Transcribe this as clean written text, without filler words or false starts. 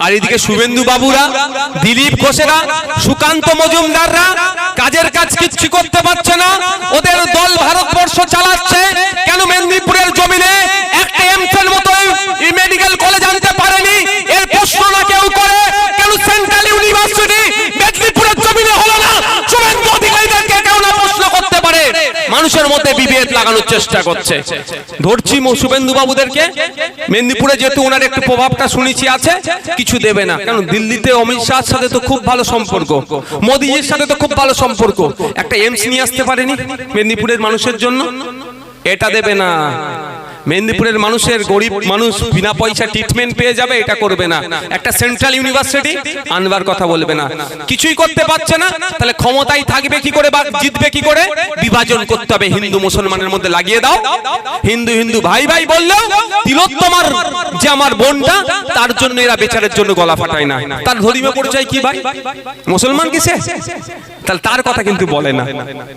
আর এদিকে শুভেন্দু বাবুরা, দিলীপ ঘোষেরা, সুকান্ত মজুমদাররা কাজের কাজ কিচ্ছু করতে পারছে না। ওদের দল ভারতবর্ষ চালাচ্ছে। কেন মেদিনীপুরের জমিনে একটা এমসের মতো মেডিকেল কলেজ আনতে পারেনি? এর প্রশ্ন না কেউ করে। কেন সেন্ট্রাল ইউনিভার্সিটি মেদিনীপুরের জমিনে হলো না? শুভেন্দু অধিকারীদেরকে কেউ না প্রশ্ন করতে পারে? মানুষের মধ্যে বিভেদ লাগানোর চেষ্টা করছে। ধরছি শুভেন্দু বাবুদেরকে। মেদিনীপুরে যেহেতু ওনার একটু প্রভাবটা শুনেছি আছে, কিছু দেবে না। কারণ দিল্লিতে অমিত শাহর সাথে তো খুব ভালো সম্পর্ক, মোদিজির সাথে তো খুব ভালো সম্পর্ক। একটা এমস নিয়ে আসতে পারেনি মেদিনীপুরের মানুষের জন্য? এটা দেবে না। মেদিনীপুরের মানুষের, গরিব মানুষ বিনা পয়সা ট্রিটমেন্ট পেয়ে যাবে, এটা করবে না। একটা সেন্ট্রাল ইউনিভার্সিটি আনবার কথা বলবে না। কিছুই করতে পারছে না, তাহলে ক্ষমতায় থাকবে কি করে বা জিতবে কি করে? বিভাজন করতে হবে, হিন্দু মুসলমানের মধ্যে লাগিয়ে দাও। হিন্দু হিন্দু ভাই ভাই বললেও তিলোত্তমার যে আমার বোনটা, তার জন্য এরা বেচারের জন্য গলা ফাটায় না। তার ধর্মীয় পরিচয় কি ভাই? মুসলমান কিসে? তাহলে তার কথা কিন্তু বলে না।